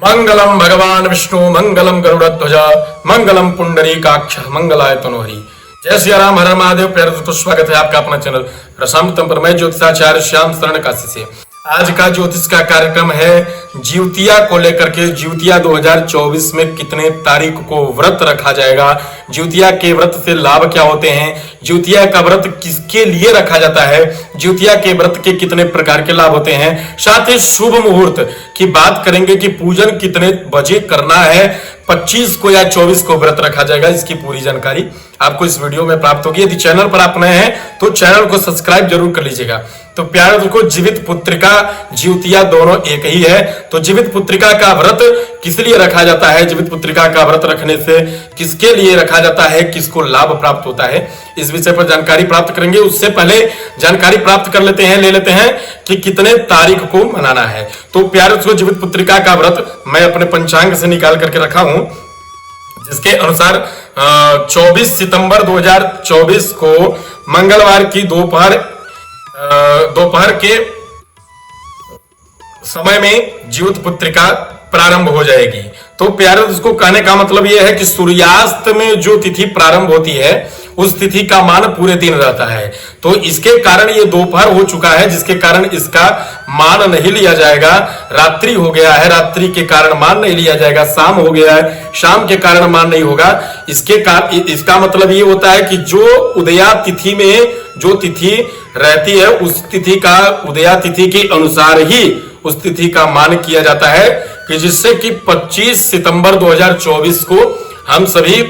मंगलम भगवान विष्णु मंगलम गरुड़ध्वज मंगलम पुंडरीकाक्ष मंगलाय तनोहरि। जय श्री राम, हर महादेव। प्यारे दोस्तों, स्वागत है आपका अपना चैनल रसामृतम पर। मैं ज्योतिषाचार्य श्याम शरण काशी से। आज का ज्योतिष का कार्यक्रम है ज्योतिया को लेकर के। ज्योतिया 2024 में कितने तारीख को व्रत रखा जाएगा, ज्योतिया के व्रत से लाभ क्या होते हैं, ज्योतिया का व्रत किसके लिए रखा जाता है, ज्योतिया के व्रत के कितने प्रकार के लाभ होते हैं, साथ ही शुभ मुहूर्त की बात करेंगे कि पूजन कितने बजे करना है, 25 को या 24 को व्रत रखा जाएगा। इसकी पूरी जानकारी आपको इस वीडियो में प्राप्त होगी। यदि चैनल पर आप नए हैं तो चैनल को सब्सक्राइब जरूर कर लीजिएगा। तो प्यारे दोस्तों, जीवित पुत्रिका ज्योतिया दोनों एक ही है। तो जीवित पुत्रिका का व्रत किस लिए रखा जाता है, जीवित पुत्रिका का व्रत रखने से किसके लिए रखा जाता है, किसको लाभ प्राप्त होता है, इस विषय पर जानकारी प्राप्त करेंगे। उससे पहले जानकारी प्राप्त कर लेते हैं, ले लेते हैं कि कितने तारीख को मनाना है। तो प्यारे दोस्तों, जीवित पुत्रिका का व्रत मैं अपने पंचांग से निकाल करके रखा हूं, जिसके अनुसार 24 सितंबर 2024 को मंगलवार की दोपहर के समय में जीवित पुत्रिका प्रारंभ हो जाएगी। तो प्यारे उसको कहने का मतलब यह है कि सूर्यास्त में जो तिथि प्रारंभ होती है उस तिथि का मान पूरे दिन रहता है। तो इसके कारण ये दोपहर हो चुका है, जिसके कारण इसका मान नहीं लिया जाएगा। रात्रि हो गया है, रात्रि के कारण मान नहीं लिया जाएगा। शाम हो गया है, शाम के कारण मान नहीं होगा। इसका मतलब ये होता है कि जो उदया तिथि में जो तिथि रहती है उस तिथि का उदया तिथि के अनुसार ही उस तिथि का मान किया जाता है, कि जिससे कि 25 सितंबर 2024 को हम सभी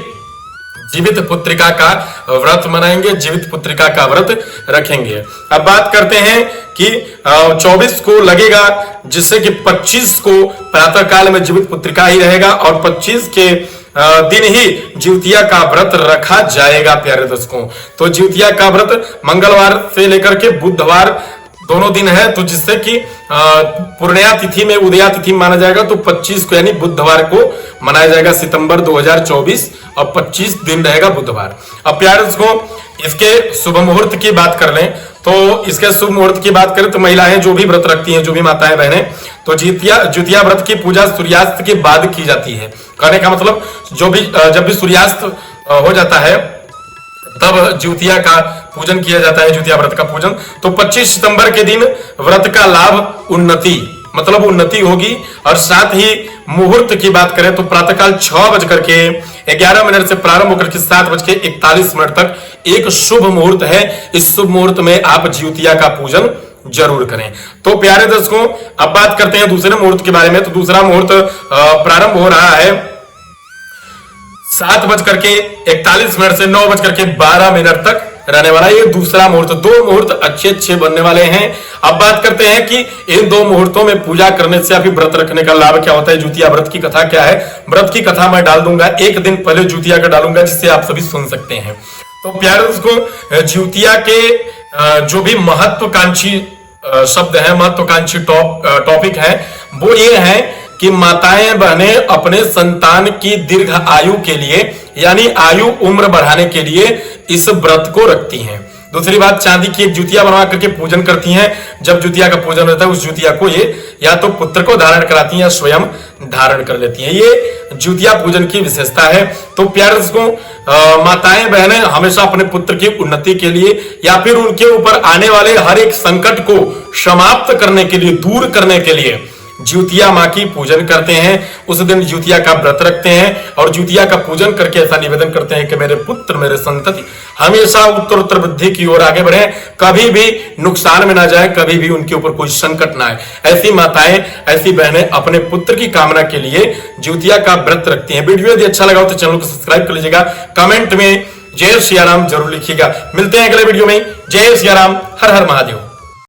जीवित पुत्रिका का व्रत मनाएंगे, जीवित पुत्रिका का व्रत रखेंगे। अब बात करते हैं कि 24 को लगेगा, जिससे कि 25 को प्रातः काल में जीवित पुत्रिका ही रहेगा और 25 के दिन ही ज्योतिया का व्रत रखा जाएगा। प्यारे दर्शकों, तो ज्योतिया का व्रत मंगलवार से लेकर के बुधवार दोनों दिन है, तो जिससे कि पूर्णिया तिथि में उदया तिथि माना जाएगा। तो 25 को यानी बुधवार को मनाया जाएगा सितंबर 2024 और 25 दिन रहेगा बुधवार। अब प्यारे दोस्तों, इसके शुभ मुहूर्त की बात कर लें तो इसके शुभ मुहूर्त की बात करें तो महिलाएं जो भी व्रत रखती हैं, जो भी माताएं बहनें, तो ज्योतिया व्रत की पूजा सूर्यास्त के बाद की जाती है। कहने का मतलब जब भी सूर्यास्त हो जाता है तब ज्योतिया का पूजन किया जाता है, ज्योतिया व्रत का पूजन। तो 25 सितंबर के दिन व्रत का लाभ उन्नति होगी। और साथ ही मुहूर्त की बात करें तो प्रातःकाल 6:11 से प्रारंभ होकर के 7:41 तक एक शुभ मुहूर्त है। इस शुभ मुहूर्त में आप ज्योतिया का पूजन जरूर करें। तो प्यारे दर्शकों, अब बात करते हैं दूसरे मुहूर्त के बारे में। तो दूसरा मुहूर्त प्रारंभ हो रहा है 7:41 से 9:12 तक रहने वाला ये दूसरा मुहूर्त। दो मुहूर्त अच्छे बनने वाले हैं। अब बात करते हैं कि इन दो मुहूर्तों में पूजा करने से अभी व्रत रखने का लाभ क्या होता है, ज्योतिया व्रत की कथा क्या है। व्रत की कथा मैं डाल दूंगा, एक दिन पहले ज्योतिया का डालूंगा, जिससे आप सभी सुन सकते हैं। तो प्यारे दोस्तों, ज्योतिया के जो भी महत्वाकांक्षी शब्द है, महत्वाकांक्षी टॉपिक है, वो ये है कि माताएं बहनें अपने संतान की दीर्घ आयु के लिए यानी आयु उम्र बढ़ाने के लिए इस व्रत को रखती हैं। दूसरी बात, चांदी की एक ज्योतिया बनवा करके पूजन करती हैं। जब ज्योतिया का पूजन होता है उस ज्योतिया को ये या तो पुत्र को धारण कराती हैं या स्वयं धारण कर लेती हैं। ये ज्योतिया पूजन की विशेषता है। तो प्यारे दोस्तों, माताएं बहनें हमेशा अपने पुत्र की उन्नति के लिए या फिर उनके ऊपर आने वाले हर एक संकट को समाप्त करने के लिए, दूर करने के लिए ज्योतिया माँ की पूजन करते हैं। उस दिन ज्योतिया का व्रत रखते हैं और ज्योतिया का पूजन करके ऐसा निवेदन करते हैं कि मेरे पुत्र, मेरे संतति हमेशा उत्तर वृद्धि की ओर आगे बढ़े, कभी भी नुकसान में ना जाए, कभी भी उनके ऊपर कोई संकट ना आए। ऐसी माताएं, ऐसी बहनें अपने पुत्र की कामना के लिए ज्योतिया का व्रत रखती हैं। वीडियो यदि अच्छा लगा हो तो चैनल को सब्सक्राइब कर लीजिएगा। कमेंट में जय सिया राम जरूर लिखिएगा। मिलते हैं अगले वीडियो में। जय सिया राम, हर हर महादेव।